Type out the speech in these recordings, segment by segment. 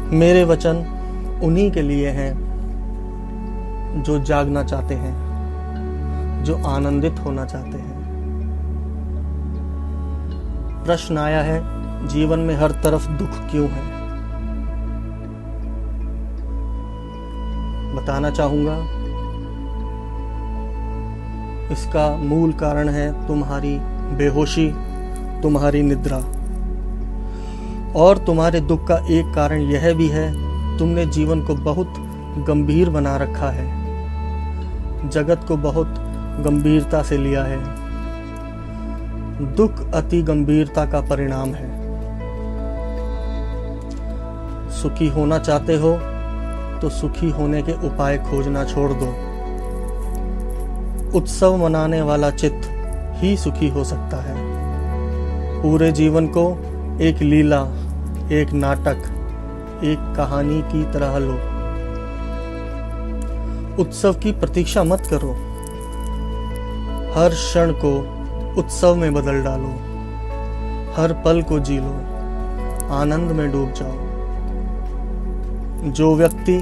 मेरे वचन उन्हीं के लिए हैं जो जागना चाहते हैं, जो आनंदित होना चाहते हैं। प्रश्न आया है, जीवन में हर तरफ दुख क्यों है? बताना चाहूंगा, इसका मूल कारण है तुम्हारी बेहोशी, तुम्हारी निद्रा। और तुम्हारे दुख का एक कारण यह भी है, तुमने जीवन को बहुत गंभीर बना रखा है, जगत को बहुत गंभीरता से लिया है। दुख अति गंभीरता का परिणाम है। सुखी होना चाहते हो तो सुखी होने के उपाय खोजना छोड़ दो। उत्सव मनाने वाला चित्त ही सुखी हो सकता है। पूरे जीवन को एक लीला, एक नाटक, एक कहानी की तरह लो। उत्सव की प्रतीक्षा मत करो, हर क्षण को उत्सव में बदल डालो, हर पल को जी लो, आनंद में डूब जाओ। जो व्यक्ति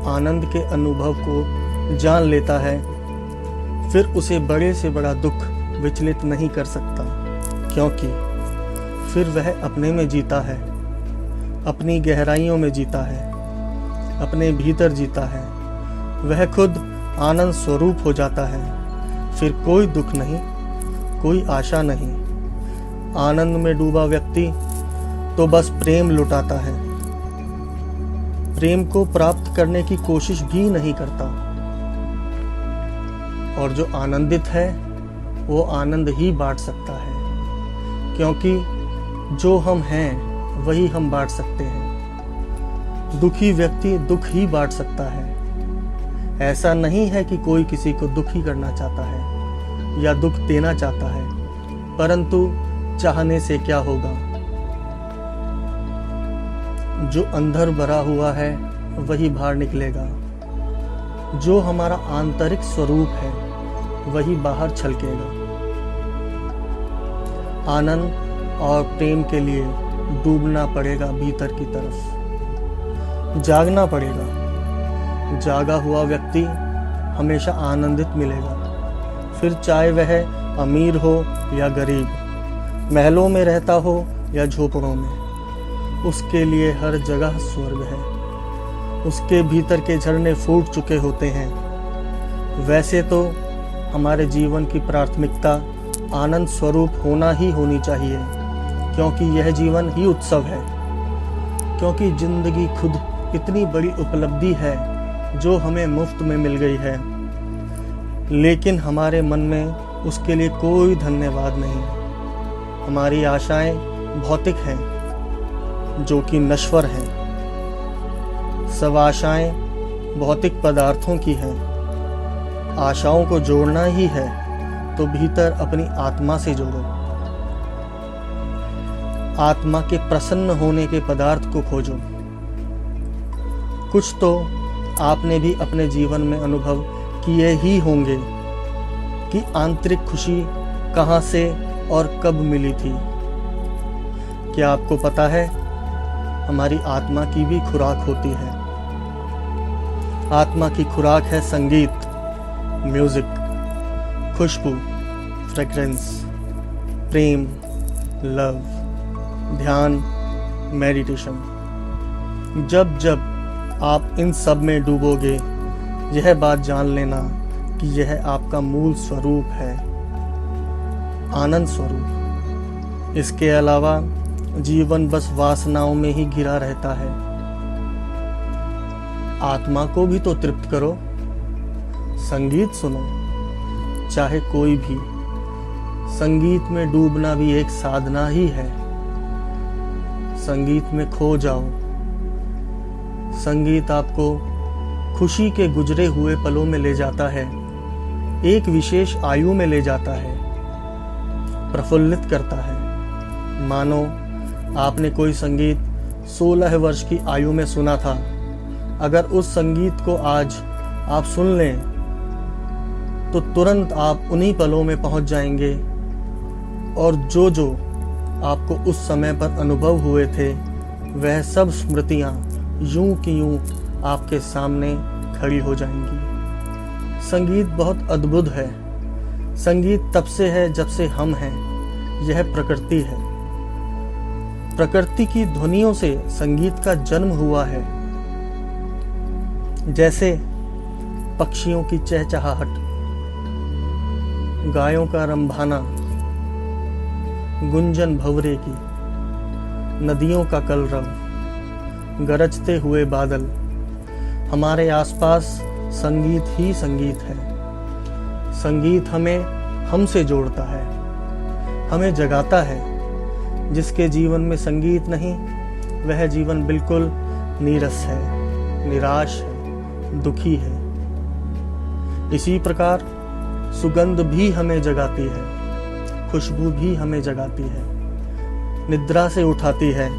आनंद के अनुभव को जान लेता है, फिर उसे बड़े से बड़ा दुख विचलित नहीं कर सकता, क्योंकि फिर वह अपने में जीता है, अपनी गहराइयों में जीता है, अपने भीतर जीता है। वह खुद आनंद स्वरूप हो जाता है। फिर कोई दुख नहीं, कोई आशा नहीं। आनंद में डूबा व्यक्ति तो बस प्रेम लुटाता है, प्रेम को प्राप्त करने की कोशिश भी नहीं करता। और जो आनंदित है वो आनंद ही बांट सकता है, क्योंकि जो हम हैं वही हम बांट सकते हैं। दुखी व्यक्ति दुख ही बांट सकता है। ऐसा नहीं है कि कोई किसी को दुखी करना चाहता है या दुख देना चाहता है, परंतु चाहने से क्या होगा? जो अंदर भरा हुआ है वही बाहर निकलेगा। जो हमारा आंतरिक स्वरूप है वही बाहर छलकेगा। आनंद और प्रेम के लिए डूबना पड़ेगा भीतर की तरफ, जागना पड़ेगा। जागा हुआ व्यक्ति हमेशा आनंदित मिलेगा। फिर चाहे वह अमीर हो या गरीब, महलों में रहता हो या झोपड़ों में, उसके लिए हर जगह स्वर्ग है। उसके भीतर के झरने फूट चुके होते हैं। वैसे तो हमारे जीवन की प्राथमिकता आनंद स्वरूप होना ही होनी चाहिए, क्योंकि यह जीवन ही उत्सव है। क्योंकि जिंदगी खुद इतनी बड़ी उपलब्धि है जो हमें मुफ्त में मिल गई है, लेकिन हमारे मन में उसके लिए कोई धन्यवाद नहीं। हमारी आशाएं भौतिक हैं, जो कि नश्वर हैं। सब आशाएं भौतिक पदार्थों की हैं। आशाओं को जोड़ना ही है तो भीतर अपनी आत्मा से जोड़ो। आत्मा के प्रसन्न होने के पदार्थ को खोजो। कुछ तो आपने भी अपने जीवन में अनुभव किए ही होंगे कि आंतरिक खुशी कहां से और कब मिली थी। क्या आपको पता है, हमारी आत्मा की भी खुराक होती है। आत्मा की खुराक है संगीत, म्यूजिक, खुशबू, फ्रेग्रेंस, प्रेम, लव, ध्यान, मेडिटेशन। जब जब आप इन सब में डूबोगे, यह बात जान लेना कि यह आपका मूल स्वरूप है, आनंद स्वरूप। इसके अलावा जीवन बस वासनाओं में ही घिरा रहता है। आत्मा को भी तो तृप्त करो। संगीत सुनो, चाहे कोई भी। संगीत में डूबना भी एक साधना ही है। संगीत में खो जाओ। संगीत आपको खुशी के गुजरे हुए पलों में ले जाता है, एक विशेष आयु में ले जाता है, प्रफुल्लित करता है। मानो आपने कोई संगीत 16 वर्ष की आयु में सुना था। अगर उस संगीत को आज आप सुन लें तो तुरंत आप उन्हीं पलों में पहुंच जाएंगे, और जो जो आपको उस समय पर अनुभव हुए थे वह सब स्मृतियां यूं कि यूं आपके सामने खड़ी हो जाएंगी। संगीत बहुत अद्भुत है। संगीत तब से है जब से हम हैं। यह प्रकृति है। प्रकृति की ध्वनियों से संगीत का जन्म हुआ है। जैसे पक्षियों की चहचहाहट, गायों का रंभाना, गुंजन भंवरे की, नदियों का कलरव, गरजते हुए बादल, हमारे आसपास संगीत ही संगीत है। संगीत हमें हमसे जोड़ता है, हमें जगाता है। जिसके जीवन में संगीत नहीं, वह जीवन बिल्कुल नीरस है, निराश है, दुखी है। इसी प्रकार सुगंध भी हमें जगाती है, खुशबू भी हमें जगाती है, निद्रा से उठाती है,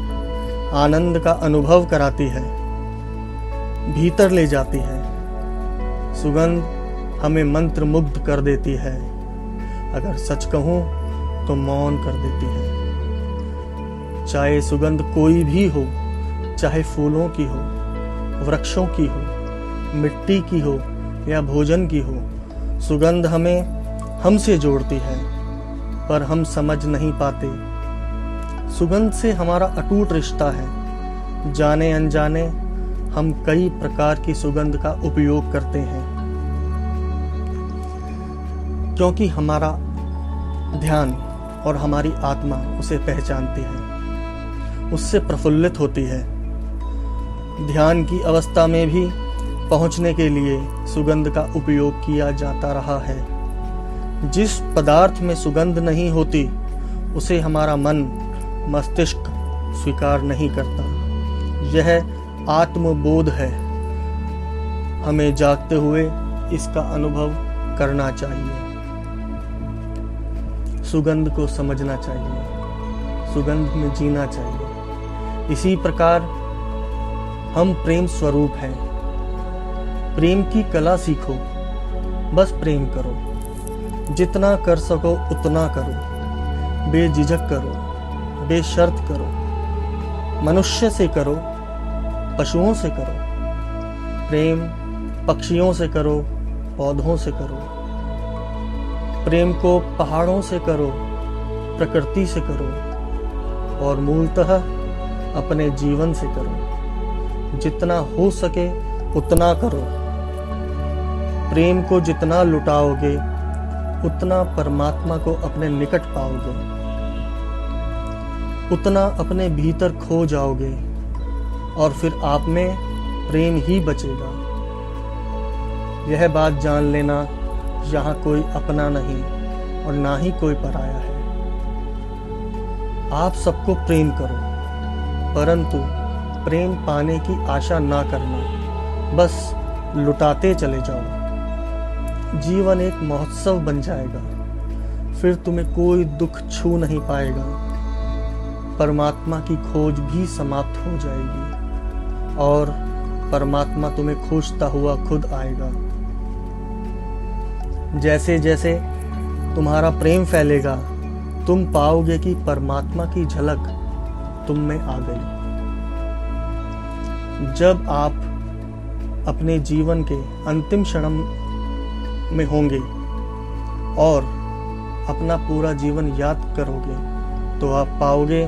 आनंद का अनुभव कराती है, भीतर ले जाती है। सुगंध हमें मंत्र मुग्ध कर देती है। अगर सच कहूं तो मौन कर देती है। चाहे सुगंध कोई भी हो, चाहे फूलों की हो, वृक्षों की हो, मिट्टी की हो या भोजन की हो, सुगंध हमें हमसे जोड़ती है, पर हम समझ नहीं पाते। सुगंध से हमारा अटूट रिश्ता है। जाने अनजाने हम कई प्रकार की सुगंध का उपयोग करते हैं, क्योंकि हमारा ध्यान और हमारी आत्मा उसे पहचानती है, उससे प्रफुल्लित होती है। ध्यान की अवस्था में भी पहुंचने के लिए सुगंध का उपयोग किया जाता रहा है। जिस पदार्थ में सुगंध नहीं होती, उसे हमारा मन, मस्तिष्क स्वीकार नहीं करता। यह आत्मबोध है। हमें जागते हुए इसका अनुभव करना चाहिए। सुगंध को समझना चाहिए, सुगंध में जीना चाहिए। इसी प्रकार हम प्रेम स्वरूप हैं। प्रेम की कला सीखो, बस प्रेम करो। जितना कर सको उतना करो, बेझिझक करो, बेशर्त करो। मनुष्य से करो, पशुओं से करो। प्रेम पक्षियों से करो, पौधों से करो। प्रेम को पहाड़ों से करो, प्रकृति से करो, और मूलतः अपने जीवन से करो। जितना हो सके उतना करो। प्रेम को जितना लुटाओगे, उतना परमात्मा को अपने निकट पाओगे, उतना अपने भीतर खो जाओगे, और फिर आप में प्रेम ही बचेगा। यह बात जान लेना, यहाँ कोई अपना नहीं और ना ही कोई पराया है। आप सबको प्रेम करो, परंतु प्रेम पाने की आशा ना करना। बस लुटाते चले जाओ। जीवन एक महोत्सव बन जाएगा, फिर तुम्हें कोई दुख छू नहीं पाएगा। परमात्मा की खोज भी समाप्त हो जाएगी और परमात्मा तुम्हें खोजता हुआ खुद आएगा। जैसे जैसे तुम्हारा प्रेम फैलेगा, तुम पाओगे कि परमात्मा की झलक तुम में आ गई। जब आप अपने जीवन के अंतिम क्षण में होंगे और अपना पूरा जीवन याद करोगे, तो आप पाओगे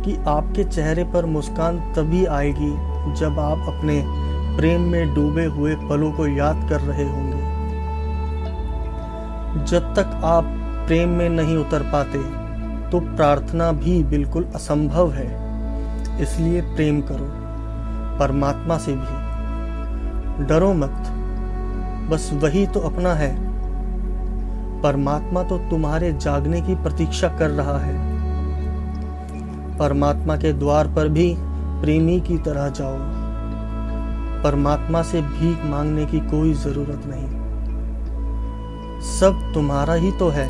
कि आपके चेहरे पर मुस्कान तभी आएगी जब आप अपने प्रेम में डूबे हुए पलों को याद कर रहे होंगे। जब तक आप प्रेम में नहीं उतर पाते, तो प्रार्थना भी बिल्कुल असंभव है। इसलिए प्रेम करो, परमात्मा से भी। डरो मत, बस वही तो अपना है। परमात्मा तो तुम्हारे जागने की प्रतीक्षा कर रहा है। परमात्मा के द्वार पर भी प्रेमी की तरह जाओ। परमात्मा से भीख मांगने की कोई जरूरत नहीं। सब तुम्हारा ही तो है,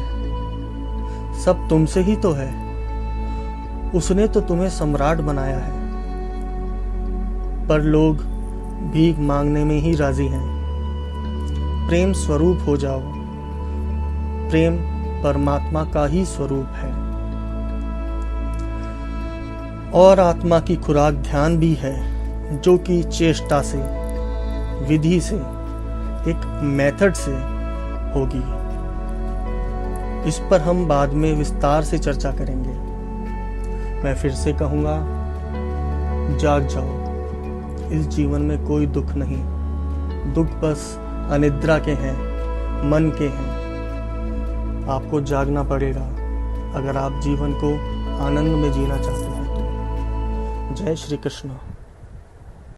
सब तुमसे ही तो है। उसने तो तुम्हें सम्राट बनाया है, पर लोग भीख मांगने में ही राजी हैं। प्रेम स्वरूप हो जाओ। प्रेम परमात्मा का ही स्वरूप है। और आत्मा की खुराक ध्यान भी है। जो कि चेष्टा से, विधि से, एक मेथड से होगी। इस पर हम बाद में विस्तार से चर्चा करेंगे। मैं फिर से कहूँगा, जाग जाओ। इस जीवन में कोई दुख नहीं, दुख बस अनिद्रा के हैं, मन के हैं। आपको जागना पड़ेगा अगर आप जीवन को आनंद में जीना चाहते हैं तो। जय श्री कृष्ण।